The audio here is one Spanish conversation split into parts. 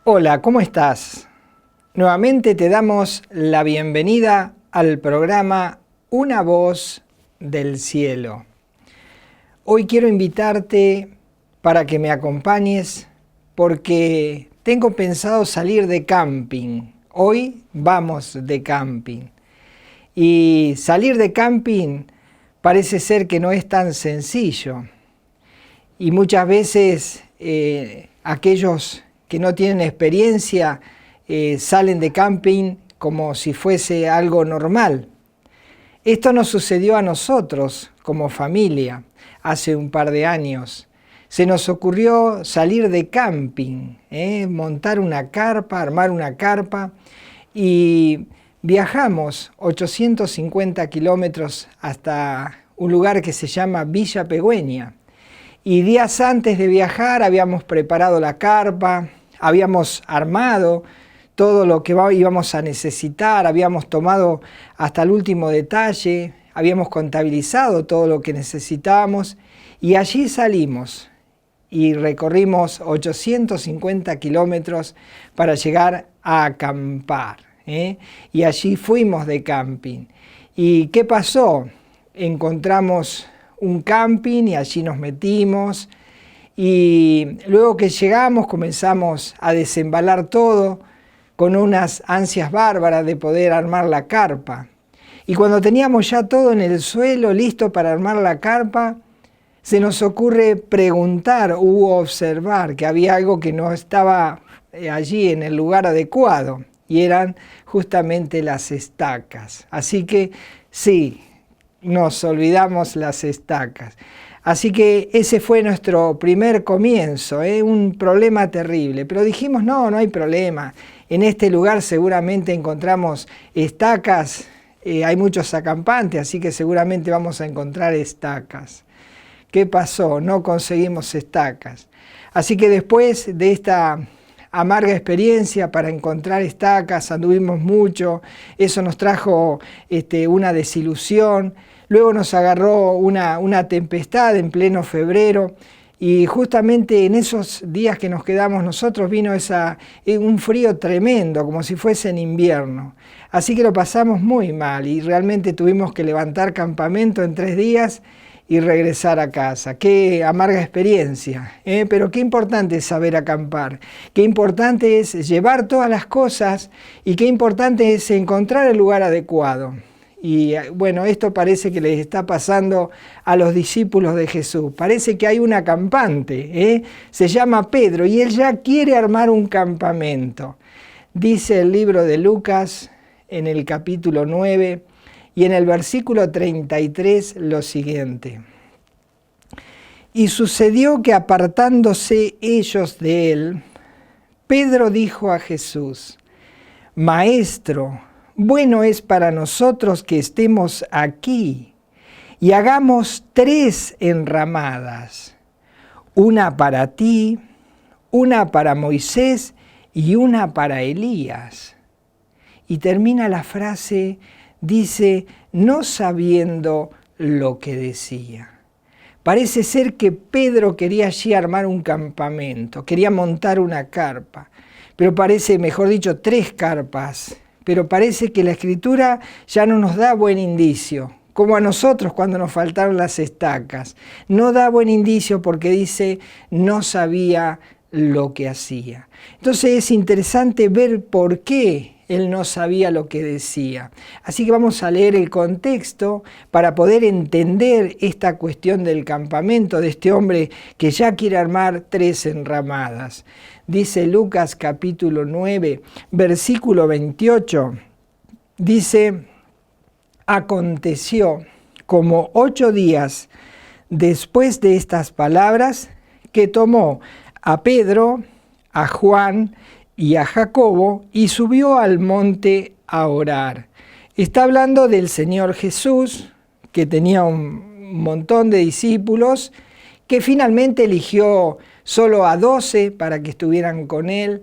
Hola, ¿cómo estás? Nuevamente te damos la bienvenida al programa Una Voz del Cielo. Hoy quiero invitarte para que me acompañes porque tengo pensado salir de camping. Hoy vamos de camping. Y salir de camping parece ser que no es tan sencillo. Y muchas veces aquellos que no tienen experiencia salen de camping como si fuese algo normal. Esto nos sucedió a nosotros como familia hace un par de años. Se nos ocurrió salir de camping, montar una carpa, armar una carpa y viajamos 850 kilómetros hasta un lugar que se llama Villa Pegüeña. Y días antes de viajar habíamos preparado la carpa, habíamos armado todo lo que íbamos a necesitar, habíamos tomado hasta el último detalle, habíamos contabilizado todo lo que necesitábamos y allí salimos y recorrimos 850 kilómetros para llegar a acampar. Y allí fuimos de camping. ¿Y qué pasó? Encontramos un camping y allí nos metimos y luego que llegamos comenzamos a desembalar todo con unas ansias bárbaras de poder armar la carpa. Y cuando teníamos ya todo en el suelo listo para armar la carpa, se nos ocurre preguntar u observar que había algo que no estaba allí en el lugar adecuado y eran justamente las estacas. Así que sí, nos olvidamos las estacas. Así que ese fue nuestro primer comienzo, un problema terrible. Pero dijimos, no hay problema. En este lugar seguramente encontramos estacas, hay muchos acampantes, así que seguramente vamos a encontrar estacas. ¿Qué pasó? No conseguimos estacas. Así que después de esta amarga experiencia para encontrar estacas, anduvimos mucho, eso nos trajo una desilusión. Luego nos agarró una tempestad en pleno febrero y justamente en esos días que nos quedamos nosotros vino un frío tremendo, como si fuese en invierno. Así que lo pasamos muy mal y realmente tuvimos que levantar campamento en 3 días y regresar a casa. Qué amarga experiencia, pero qué importante es saber acampar, qué importante es llevar todas las cosas y qué importante es encontrar el lugar adecuado. Y bueno, esto parece que les está pasando a los discípulos de Jesús. Parece que hay un acampante, se llama Pedro y él ya quiere armar un campamento. Dice el libro de Lucas en el capítulo 9 y en el versículo 33 lo siguiente. Y sucedió que apartándose ellos de él, Pedro dijo a Jesús: Maestro, bueno es para nosotros que estemos aquí y hagamos 3 enramadas, una para ti, una para Moisés y una para Elías. Y termina la frase, dice, no sabiendo lo que decía. Parece ser que Pedro quería allí armar un campamento, quería montar una carpa, pero parece, mejor dicho, 3 carpas. Pero parece que la Escritura ya no nos da buen indicio, como a nosotros cuando nos faltaron las estacas. No da buen indicio porque dice, no sabía lo que hacía. Entonces es interesante ver por qué él no sabía lo que decía. Así que vamos a leer el contexto para poder entender esta cuestión del campamento de este hombre que ya quiere armar 3 enramadas. Dice Lucas capítulo 9, versículo 28, dice, aconteció como 8 días después de estas palabras que tomó a Pedro, a Juan y a Jacobo y subió al monte a orar. Está hablando del Señor Jesús, que tenía un montón de discípulos, que finalmente eligió solo a 12 para que estuvieran con él.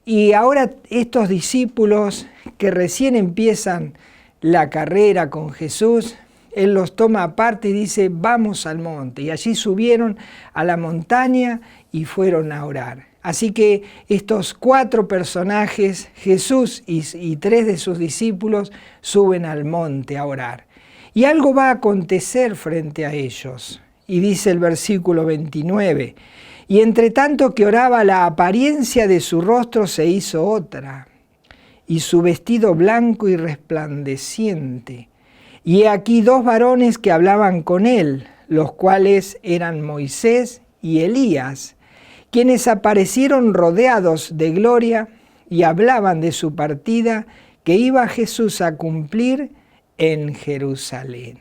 Y ahora estos discípulos que recién empiezan la carrera con Jesús, él los toma aparte y dice, vamos al monte. Y allí subieron a la montaña y fueron a orar. Así que estos 4 personajes, Jesús y 3 de sus discípulos, suben al monte a orar. Y algo va a acontecer frente a ellos. Y dice el versículo 29, y entre tanto que oraba, la apariencia de su rostro se hizo otra, y su vestido blanco y resplandeciente. Y he aquí 2 varones que hablaban con él, los cuales eran Moisés y Elías, quienes aparecieron rodeados de gloria y hablaban de su partida que iba Jesús a cumplir en Jerusalén.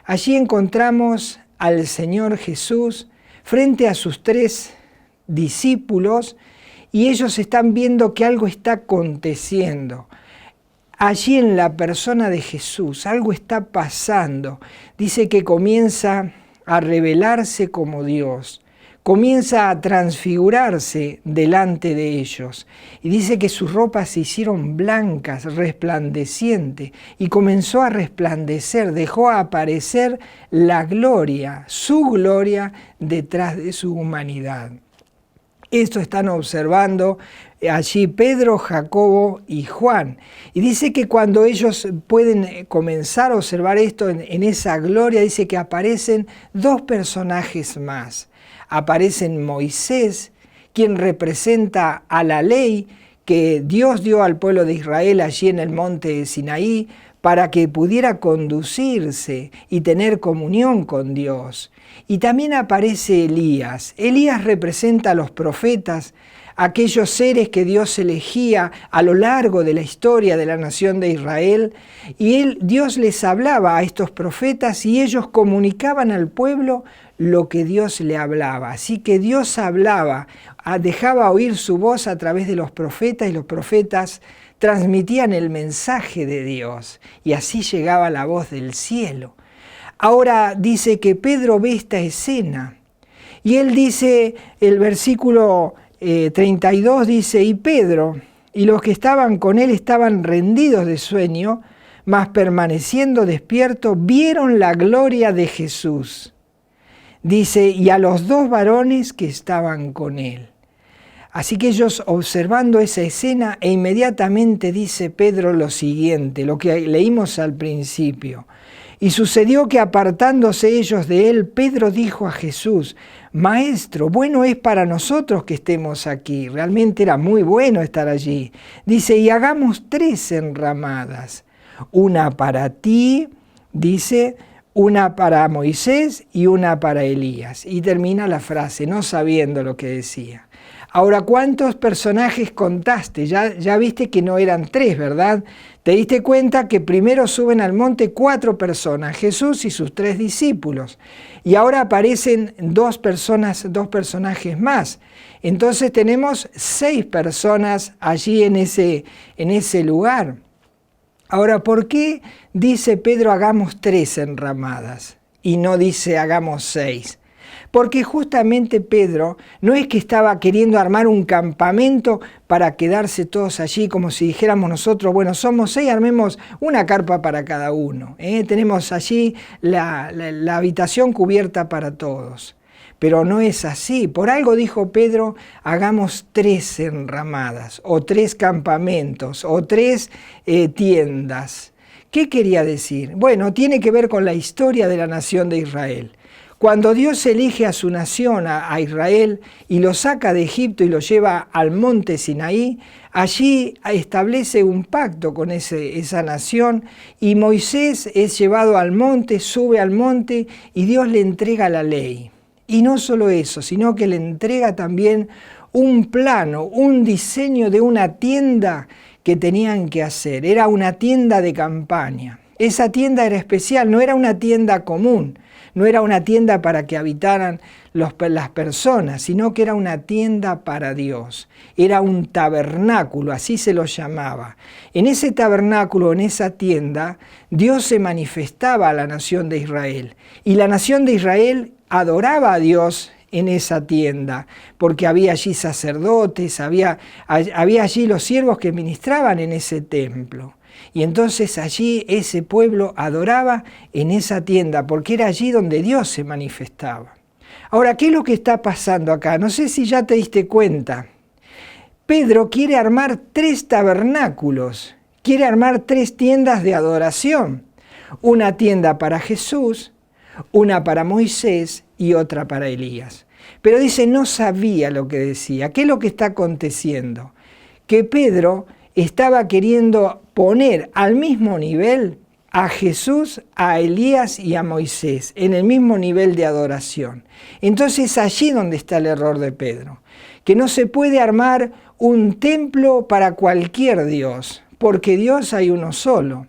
Allí encontramos al Señor Jesús frente a sus 3 discípulos y ellos están viendo que algo está aconteciendo. Allí en la persona de Jesús algo está pasando. Dice que comienza a revelarse como Dios, comienza a transfigurarse delante de ellos. Y dice que sus ropas se hicieron blancas, resplandecientes, y comenzó a resplandecer, dejó a aparecer la gloria, su gloria detrás de su humanidad. Esto están observando allí Pedro, Jacobo y Juan. Y dice que cuando ellos pueden comenzar a observar esto en esa gloria, dice que aparecen 2 personajes más. Aparecen Moisés, quien representa a la ley que Dios dio al pueblo de Israel allí en el monte de Sinaí para que pudiera conducirse y tener comunión con Dios. Y también aparece Elías. Elías representa a los profetas, aquellos seres que Dios elegía a lo largo de la historia de la nación de Israel, y Dios les hablaba a estos profetas y ellos comunicaban al pueblo lo que Dios le hablaba. Así que Dios hablaba, dejaba oír su voz a través de los profetas y los profetas transmitían el mensaje de Dios y así llegaba la voz del cielo. Ahora dice que Pedro ve esta escena y él dice, el versículo 32 dice, y Pedro y los que estaban con él estaban rendidos de sueño, mas permaneciendo despiertos vieron la gloria de Jesús. Dice, y a los 2 varones que estaban con él. Así que ellos observando esa escena e inmediatamente dice Pedro lo siguiente, lo que leímos al principio. Y sucedió que apartándose ellos de él, Pedro dijo a Jesús, Maestro, bueno es para nosotros que estemos aquí. Realmente era muy bueno estar allí. Dice, y hagamos 3 enramadas, una para ti, dice, una para Moisés y una para Elías. Y termina la frase, no sabiendo lo que decía. Ahora, ¿cuántos personajes contaste? Ya viste que no eran 3, ¿verdad? Te diste cuenta que primero suben al monte 4 personas, Jesús y sus 3 discípulos. Y ahora aparecen 2 personajes más. Entonces tenemos 6 personas allí en ese lugar. Ahora, ¿por qué dice Pedro hagamos 3 enramadas y no dice hagamos 6? Porque justamente Pedro no es que estaba queriendo armar un campamento para quedarse todos allí como si dijéramos nosotros, bueno, somos 6, armemos una carpa para cada uno. Tenemos allí la habitación cubierta para todos. Pero no es así. Por algo dijo Pedro, hagamos 3 enramadas, o 3 campamentos, o 3 tiendas. ¿Qué quería decir? Bueno, tiene que ver con la historia de la nación de Israel. Cuando Dios elige a su nación, a Israel, y lo saca de Egipto y lo lleva al monte Sinaí, allí establece un pacto con esa nación, y Moisés es llevado al monte, sube al monte, y Dios le entrega la ley. Y no solo eso, sino que le entrega también un plano, un diseño de una tienda que tenían que hacer. Era una tienda de campaña. Esa tienda era especial, no era una tienda común. No era una tienda para que habitaran las personas, sino que era una tienda para Dios. Era un tabernáculo, así se lo llamaba. En ese tabernáculo, en esa tienda, Dios se manifestaba a la nación de Israel. Y la nación de Israel adoraba a Dios en esa tienda, porque había allí sacerdotes, había allí los siervos que ministraban en ese templo. Y entonces allí ese pueblo adoraba en esa tienda, porque era allí donde Dios se manifestaba. Ahora, ¿qué es lo que está pasando acá? No sé si ya te diste cuenta, Pedro quiere armar 3 tabernáculos, quiere armar 3 tiendas de adoración. Una tienda para Jesús, una para Moisés y otra para Elías. Pero dice, no sabía lo que decía. ¿Qué es lo que está aconteciendo? Que Pedro estaba queriendo poner al mismo nivel a Jesús, a Elías y a Moisés, en el mismo nivel de adoración. Entonces allí donde está el error de Pedro, que no se puede armar un templo para cualquier Dios, porque Dios hay uno solo.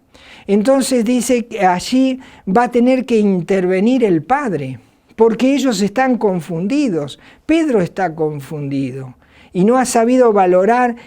Entonces dice que allí va a tener que intervenir el Padre, porque ellos están confundidos. Pedro está confundido y no ha sabido valorar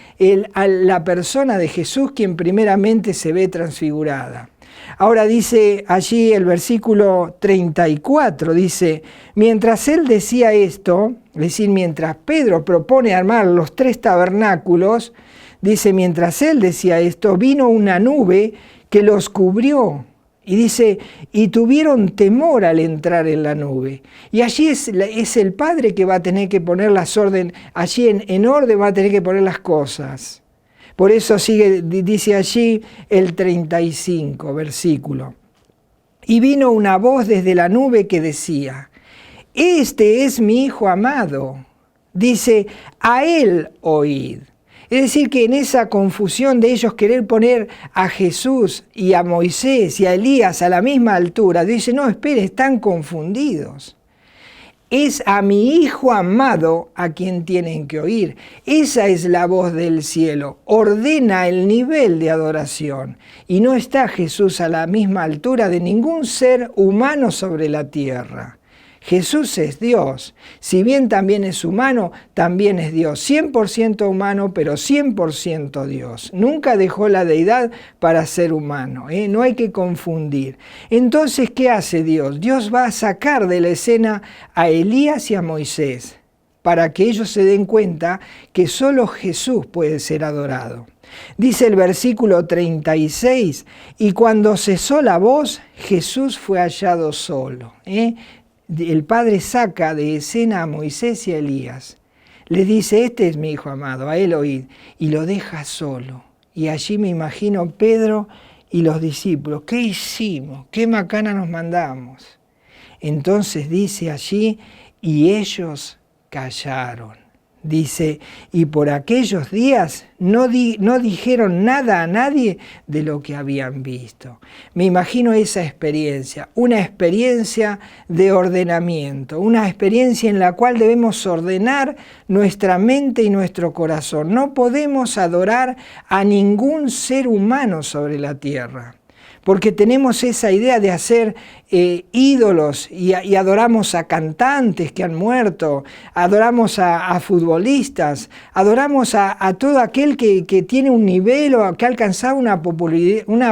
a la persona de Jesús, quien primeramente se ve transfigurada. Ahora dice allí el versículo 34, dice, mientras él decía esto, es decir, mientras Pedro propone armar los 3 tabernáculos, dice, mientras él decía esto, vino una nube que los cubrió. Y dice, y tuvieron temor al entrar en la nube. Y allí es el Padre que va a tener que poner las órdenes, allí en orden va a tener que poner las cosas. Por eso dice allí el 35 versículo. Y vino una voz desde la nube que decía, este es mi Hijo amado. Dice, a él oíd. Es decir, que en esa confusión de ellos querer poner a Jesús y a Moisés y a Elías a la misma altura, dice, no, espere, están confundidos. Es a mi Hijo amado a quien tienen que oír. Esa es la voz del cielo. Ordena el nivel de adoración. Y no está Jesús a la misma altura de ningún ser humano sobre la tierra. Jesús es Dios. Si bien también es humano, también es Dios. 100% humano, pero 100% Dios. Nunca dejó la deidad para ser humano. No hay que confundir. Entonces, ¿qué hace Dios? Dios va a sacar de la escena a Elías y a Moisés para que ellos se den cuenta que solo Jesús puede ser adorado. Dice el versículo 36, y cuando cesó la voz, Jesús fue hallado solo. El Padre saca de escena a Moisés y a Elías. Les dice, este es mi Hijo amado, a él oíd. Y lo deja solo. Y allí me imagino Pedro y los discípulos. ¿Qué hicimos? ¿Qué macana nos mandamos? Entonces dice allí, y ellos callaron. Dice, y por aquellos días no dijeron nada a nadie de lo que habían visto. Me imagino esa experiencia, una experiencia de ordenamiento, una experiencia en la cual debemos ordenar nuestra mente y nuestro corazón. No podemos adorar a ningún ser humano sobre la tierra, porque tenemos esa idea de hacer ídolos y adoramos a cantantes que han muerto, adoramos a futbolistas, adoramos a todo aquel que tiene un nivel o que ha alcanzado una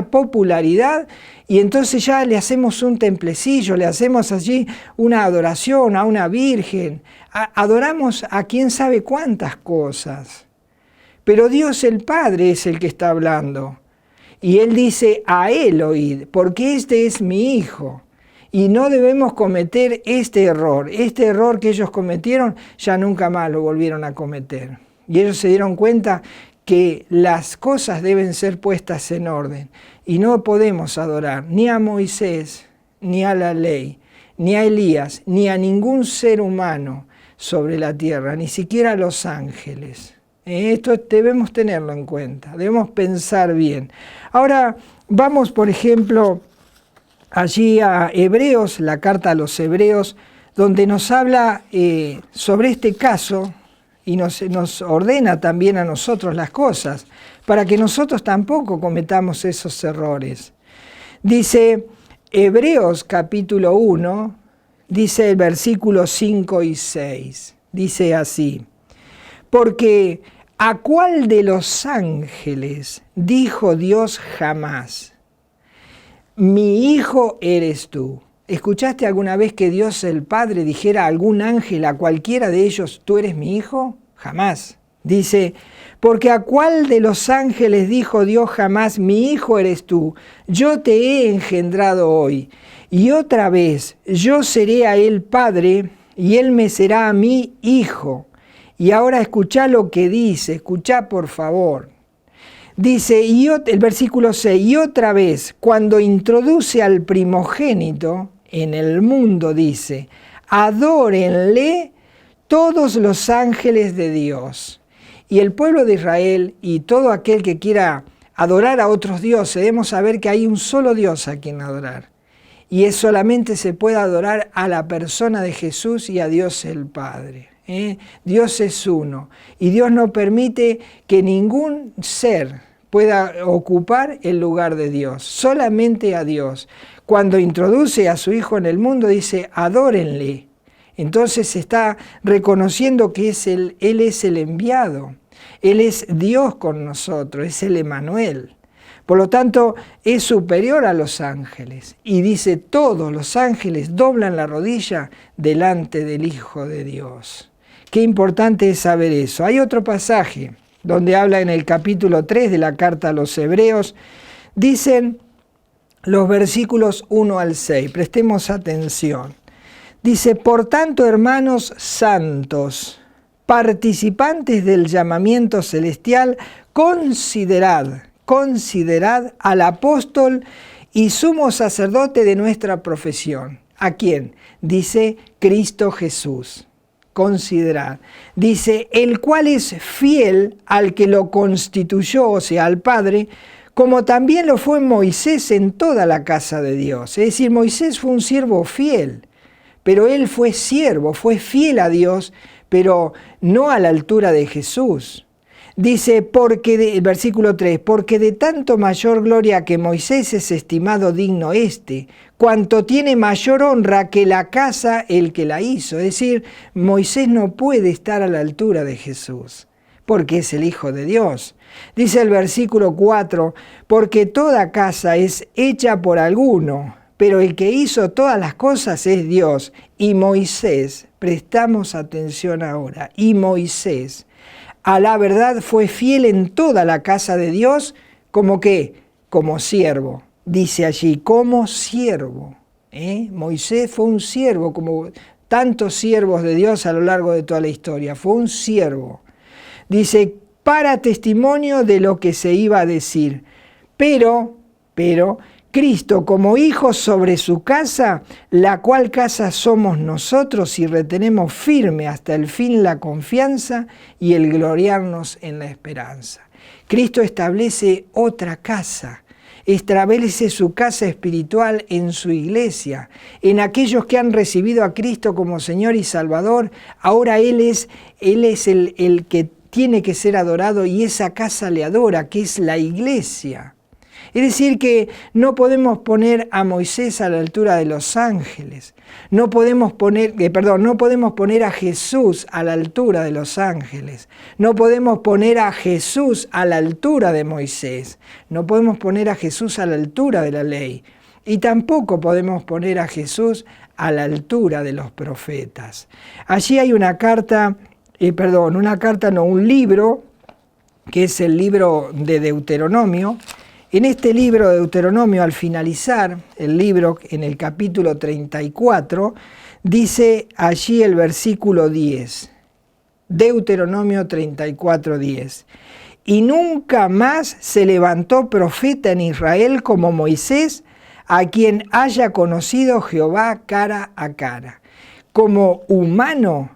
popularidad, y entonces ya le hacemos un templecillo, le hacemos allí una adoración a una virgen, adoramos a quién sabe cuántas cosas. Pero Dios el Padre es el que está hablando. Y Él dice, a Él oíd, porque este es mi Hijo. Y no debemos cometer este error. Este error que ellos cometieron, ya nunca más lo volvieron a cometer. Y ellos se dieron cuenta que las cosas deben ser puestas en orden. Y no podemos adorar ni a Moisés, ni a la ley, ni a Elías, ni a ningún ser humano sobre la tierra, ni siquiera a los ángeles. Esto debemos tenerlo en cuenta, debemos pensar bien. Ahora vamos, por ejemplo, allí a Hebreos, la carta a los Hebreos, donde nos habla sobre este caso y nos ordena también a nosotros las cosas, para que nosotros tampoco cometamos esos errores. Dice Hebreos capítulo 1, dice el versículo 5 y 6, dice así, porque ¿a cuál de los ángeles dijo Dios jamás, mi hijo eres tú? ¿Escuchaste alguna vez que Dios el Padre dijera a algún ángel, a cualquiera de ellos, tú eres mi hijo? Jamás. Dice, porque ¿a cuál de los ángeles dijo Dios jamás, mi hijo eres tú? Yo te he engendrado hoy. Y otra vez, yo seré a él padre y él me será a mí hijo. Y ahora escuchá lo que dice, escuchá por favor. Dice, el versículo 6, y otra vez, cuando introduce al primogénito en el mundo, dice, adórenle todos los ángeles de Dios. Y el pueblo de Israel y todo aquel que quiera adorar a otros dioses, debemos saber que hay un solo Dios a quien adorar. Y solamente se puede adorar a la persona de Jesús y a Dios el Padre. Dios es uno. Y Dios no permite que ningún ser pueda ocupar el lugar de Dios. Solamente a Dios. Cuando introduce a su Hijo en el mundo, dice, adórenle. Entonces está reconociendo que Él es el enviado. Él es Dios con nosotros, es el Emmanuel. Por lo tanto, es superior a los ángeles. Y dice, todos los ángeles doblan la rodilla delante del Hijo de Dios. Qué importante es saber eso. Hay otro pasaje donde habla en el capítulo 3 de la carta a los Hebreos. Dicen los versículos 1 al 6. Prestemos atención. Dice, por tanto, hermanos santos, participantes del llamamiento celestial, considerad al apóstol y sumo sacerdote de nuestra profesión. ¿A quién? Dice Cristo Jesús. Considerad. Dice, el cual es fiel al que lo constituyó, o sea, al Padre, como también lo fue Moisés en toda la casa de Dios. Es decir, Moisés fue un siervo fiel, pero él fue siervo, fue fiel a Dios, pero no a la altura de Jesús. Dice, el versículo 3, porque de tanto mayor gloria que Moisés es estimado digno cuanto tiene mayor honra que la casa el que la hizo. Es decir, Moisés no puede estar a la altura de Jesús, porque es el Hijo de Dios. Dice el versículo 4, porque toda casa es hecha por alguno, pero el que hizo todas las cosas es Dios. Y Moisés, prestamos atención ahora, y Moisés, a la verdad fue fiel en toda la casa de Dios, ¿como qué? Como siervo. Dice allí, como siervo. Moisés fue un siervo, como tantos siervos de Dios a lo largo de toda la historia. Fue un siervo. Dice, para testimonio de lo que se iba a decir. Pero, Cristo como hijo sobre su casa, la cual casa somos nosotros si retenemos firme hasta el fin la confianza y el gloriarnos en la esperanza. Cristo establece otra casa, establece su casa espiritual en su iglesia, en aquellos que han recibido a Cristo como Señor y Salvador. Ahora Él es el que tiene que ser adorado y esa casa le adora, que es la iglesia. Es decir, que no podemos poner a Moisés a la altura de los ángeles. No podemos poner a Jesús a la altura de los ángeles. No podemos poner a Jesús a la altura de Moisés. No podemos poner a Jesús a la altura de la ley. Y tampoco podemos poner a Jesús a la altura de los profetas. Allí hay un libro, que es el libro de Deuteronomio. En este libro de Deuteronomio, al finalizar el libro, en el capítulo 34, dice allí el versículo 10, Deuteronomio 34, 10. Y nunca más se levantó profeta en Israel como Moisés, a quien haya conocido Jehová cara a cara. Como humano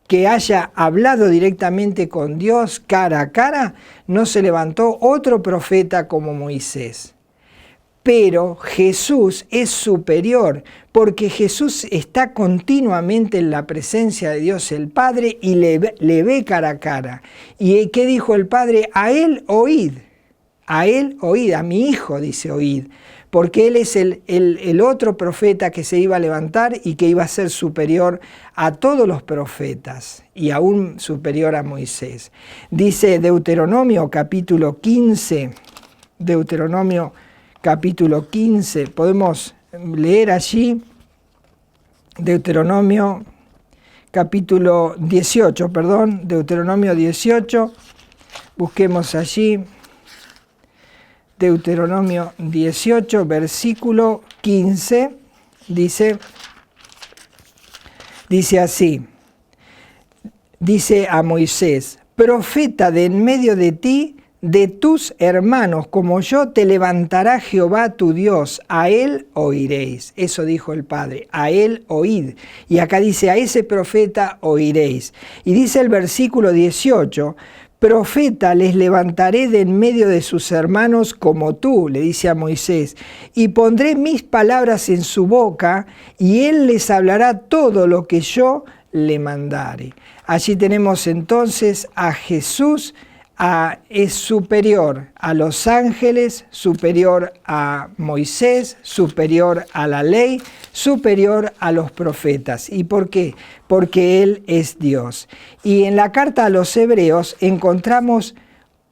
que haya hablado directamente con Dios cara a cara, no se levantó otro profeta como Moisés. Pero Jesús es superior, porque Jesús está continuamente en la presencia de Dios el Padre y le ve cara a cara. ¿Y qué dijo el Padre? A él oíd, a mi Hijo dice oíd, porque Él es el otro profeta que se iba a levantar y que iba a ser superior a todos los profetas y aún superior a Moisés. Dice Deuteronomio capítulo 15, podemos leer allí, Deuteronomio 18, busquemos allí. Deuteronomio 18, versículo 15, dice así, dice a Moisés: profeta de en medio de ti, de tus hermanos, como yo, te levantará Jehová tu Dios, a él oiréis. Eso dijo el Padre, a él oíd. Y acá dice, a ese profeta oiréis. Y dice el versículo 18, profeta les levantaré de en medio de sus hermanos como tú, le dice a Moisés, y pondré mis palabras en su boca, y él les hablará todo lo que yo le mandare. Allí tenemos entonces a Jesús, es superior a los ángeles, superior a Moisés, superior a la ley, superior a los profetas. ¿Y por qué? Porque Él es Dios. Y en la carta a los Hebreos encontramos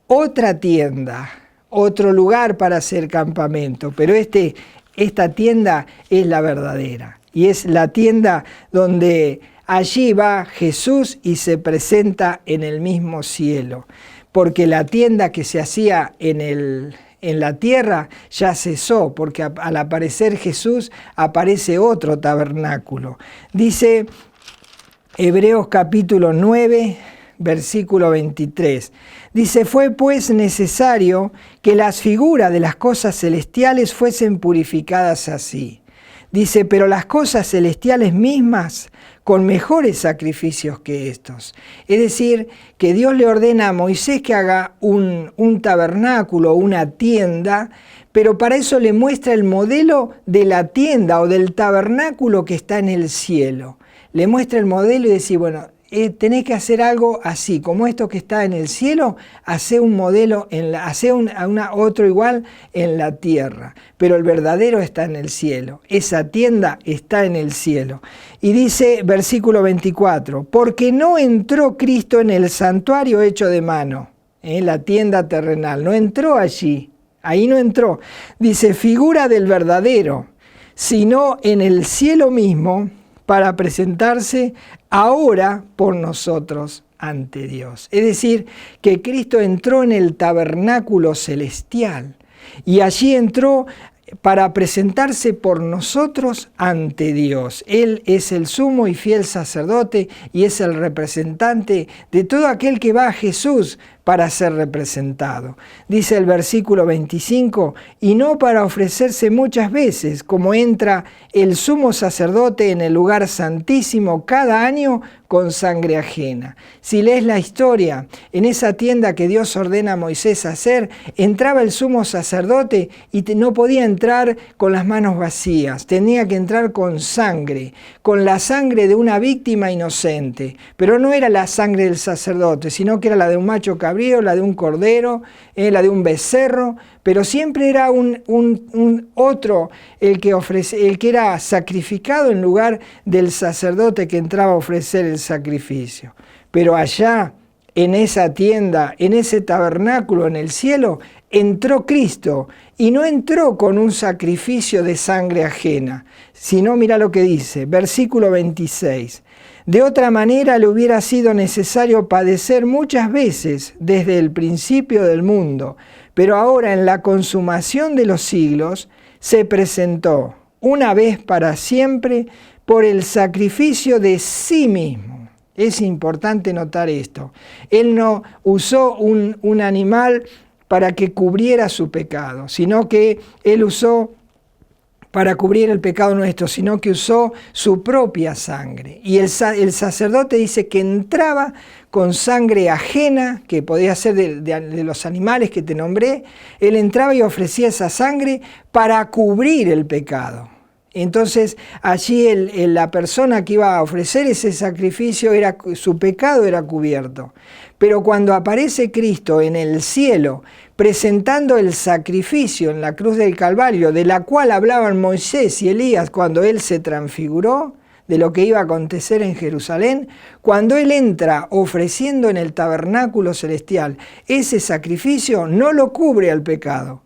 otra tienda, otro lugar para hacer campamento, pero esta tienda es la verdadera. Y es la tienda donde allí va Jesús y se presenta en el mismo cielo. Porque la tienda que se hacía en la tierra ya cesó, porque al aparecer Jesús aparece otro tabernáculo. Dice Hebreos capítulo 9, versículo 23. Dice, fue pues necesario que las figuras de las cosas celestiales fuesen purificadas así. Dice, pero las cosas celestiales mismas con mejores sacrificios que estos. Es decir, que Dios le ordena a Moisés que haga un tabernáculo, una tienda, pero para eso le muestra el modelo de la tienda o del tabernáculo que está en el cielo. Le muestra el modelo y dice, bueno, tenés que hacer algo así, como esto que está en el cielo, hace un modelo, hace otro igual en la tierra, pero el verdadero está en el cielo, esa tienda está en el cielo. Y dice versículo 24, porque no entró Cristo en el santuario hecho de mano, la tienda terrenal, no entró allí, ahí no entró, dice figura del verdadero, sino en el cielo mismo, para presentarse ahora por nosotros ante Dios. Es decir, que Cristo entró en el tabernáculo celestial y allí entró para presentarse por nosotros ante Dios. Él es el sumo y fiel sacerdote y es el representante de todo aquel que va a Jesús para ser representado. Dice el versículo 25, y no para ofrecerse muchas veces, como entra el sumo sacerdote en el lugar santísimo cada año con sangre ajena. Si lees la historia, en esa tienda que Dios ordena a Moisés hacer, entraba el sumo sacerdote y no podía entrar con las manos vacías, tenía que entrar con la sangre de una víctima inocente, pero no era la sangre del sacerdote, sino que era la de un macho cabrío, la de un cordero, la de un becerro, pero siempre era un otro el que era sacrificado en lugar del sacerdote que entraba a ofrecer el sacrificio. Pero allá, en esa tienda, en ese tabernáculo en el cielo, entró Cristo y no entró con un sacrificio de sangre ajena, sino mira lo que dice, versículo 26. De otra manera le hubiera sido necesario padecer muchas veces desde el principio del mundo, pero ahora en la consumación de los siglos se presentó una vez para siempre por el sacrificio de sí mismo. Es importante notar esto. Él no usó un animal para que cubriera su pecado, sino que Él usó para cubrir el pecado nuestro, sino que usó su propia sangre. Y el sacerdote dice que entraba con sangre ajena, que podía ser de los animales que te nombré, él entraba y ofrecía esa sangre para cubrir el pecado. Entonces allí la persona que iba a ofrecer ese sacrificio, su pecado era cubierto. Pero cuando aparece Cristo en el cielo, presentando el sacrificio en la cruz del Calvario, de la cual hablaban Moisés y Elías cuando Él se transfiguró, de lo que iba a acontecer en Jerusalén, cuando Él entra ofreciendo en el tabernáculo celestial ese sacrificio, no lo cubre al pecado,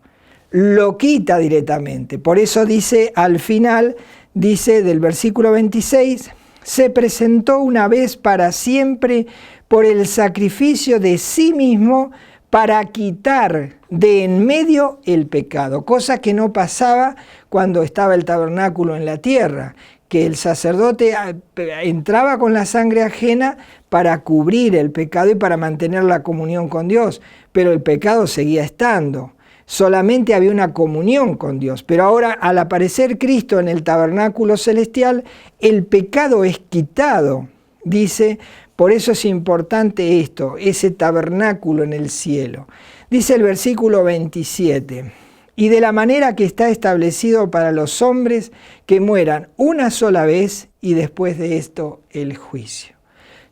lo quita directamente. Por eso dice al final, dice del versículo 26, se presentó una vez para siempre por el sacrificio de sí mismo para quitar de en medio el pecado, cosa que no pasaba cuando estaba el tabernáculo en la tierra, que el sacerdote entraba con la sangre ajena para cubrir el pecado y para mantener la comunión con Dios, pero el pecado seguía estando. Solamente había una comunión con Dios, pero ahora al aparecer Cristo en el tabernáculo celestial, el pecado es quitado, dice. Por eso es importante esto, ese tabernáculo en el cielo. Dice el versículo 27, y de la manera que está establecido para los hombres que mueran una sola vez y después de esto el juicio.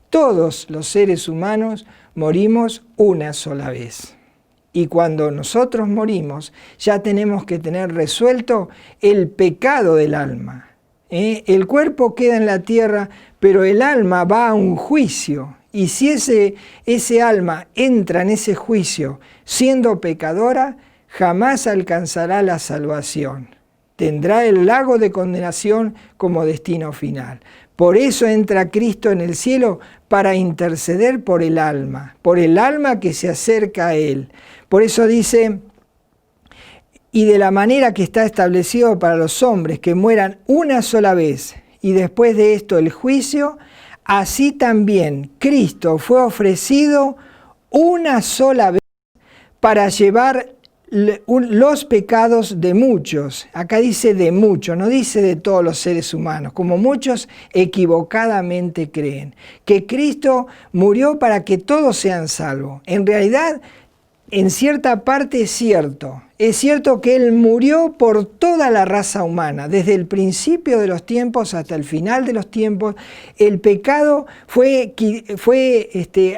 Todos los seres humanos morimos una sola vez. Y cuando nosotros morimos, ya tenemos que tener resuelto el pecado del alma. El cuerpo queda en la tierra, pero el alma va a un juicio. Y si ese alma entra en ese juicio siendo pecadora, jamás alcanzará la salvación. Tendrá el lago de condenación como destino final. Por eso entra Cristo en el cielo para interceder por el alma que se acerca a Él. Por eso dice, y de la manera que está establecido para los hombres que mueran una sola vez y después de esto el juicio, así también Cristo fue ofrecido una sola vez para llevar los pecados de muchos. Acá dice de muchos, no dice de todos los seres humanos, como muchos equivocadamente creen, que Cristo murió para que todos sean salvos. En realidad, en cierta parte es cierto que Él murió por toda la raza humana, desde el principio de los tiempos hasta el final de los tiempos. El pecado fue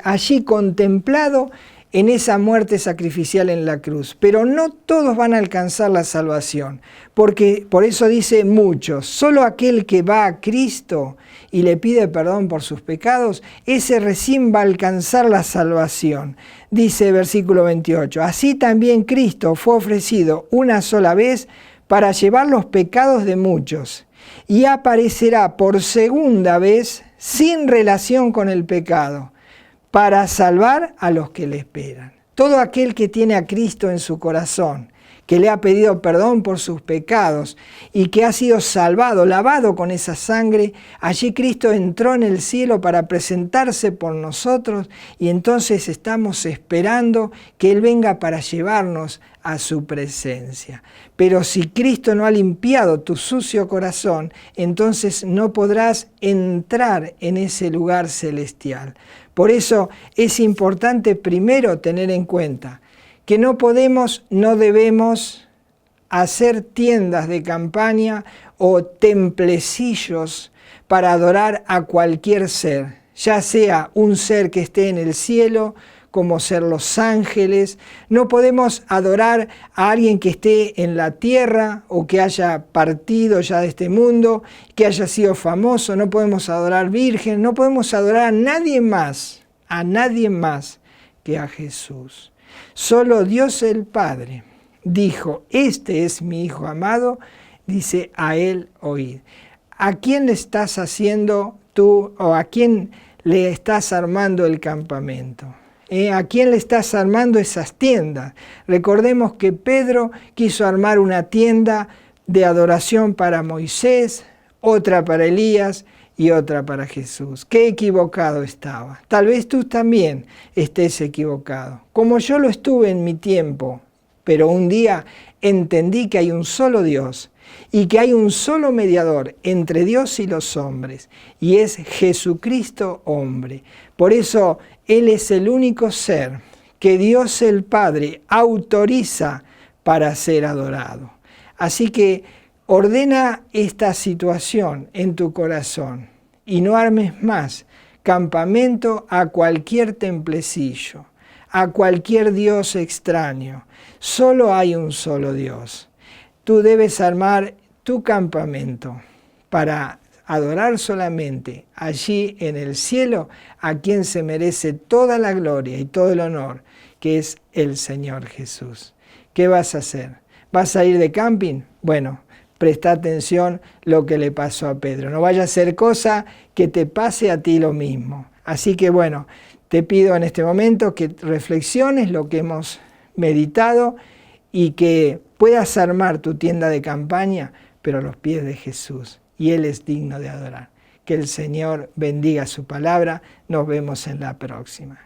allí contemplado en esa muerte sacrificial en la cruz. Pero no todos van a alcanzar la salvación, porque por eso dice muchos. Solo aquel que va a Cristo y le pide perdón por sus pecados, ese recién va a alcanzar la salvación. Dice versículo 28, así también Cristo fue ofrecido una sola vez para llevar los pecados de muchos, y aparecerá por segunda vez sin relación con el pecado, para salvar a los que le esperan. Todo aquel que tiene a Cristo en su corazón, que le ha pedido perdón por sus pecados y que ha sido salvado, lavado con esa sangre, allí Cristo entró en el cielo para presentarse por nosotros y entonces estamos esperando que Él venga para llevarnos a su presencia. Pero si Cristo no ha limpiado tu sucio corazón, entonces no podrás entrar en ese lugar celestial. Por eso es importante primero tener en cuenta que no debemos hacer tiendas de campaña o templecillos para adorar a cualquier ser, ya sea un ser que esté en el cielo, como ser los ángeles. No podemos adorar a alguien que esté en la tierra o que haya partido ya de este mundo, que haya sido famoso. No podemos adorar virgen, no podemos adorar a nadie más que a Jesús. Solo Dios el Padre dijo, este es mi Hijo amado, dice, a Él oíd. ¿A quién le estás haciendo tú o a quién le estás armando el campamento? ¿A quién le estás armando esas tiendas? Recordemos que Pedro quiso armar una tienda de adoración para Moisés, otra para Elías y otra para Jesús. Qué equivocado estaba. Tal vez tú también estés equivocado, como yo lo estuve en mi tiempo, pero un día entendí que hay un solo Dios y que hay un solo mediador entre Dios y los hombres, y es Jesucristo hombre. Por eso Él es el único ser que Dios el Padre autoriza para ser adorado. Así que ordena esta situación en tu corazón y no armes más campamento a cualquier templecillo, a cualquier Dios extraño. Solo hay un solo Dios. Tú debes armar tu campamento para adorar solamente allí en el cielo a quien se merece toda la gloria y todo el honor, que es el Señor Jesús. ¿Qué vas a hacer? ¿Vas a ir de camping? Bueno, presta atención lo que le pasó a Pedro. No vaya a ser cosa que te pase a ti lo mismo. Así que bueno, te pido en este momento que reflexiones lo que hemos meditado y que puedas armar tu tienda de campaña, pero a los pies de Jesús, y Él es digno de adorar. Que el Señor bendiga su palabra. Nos vemos en la próxima.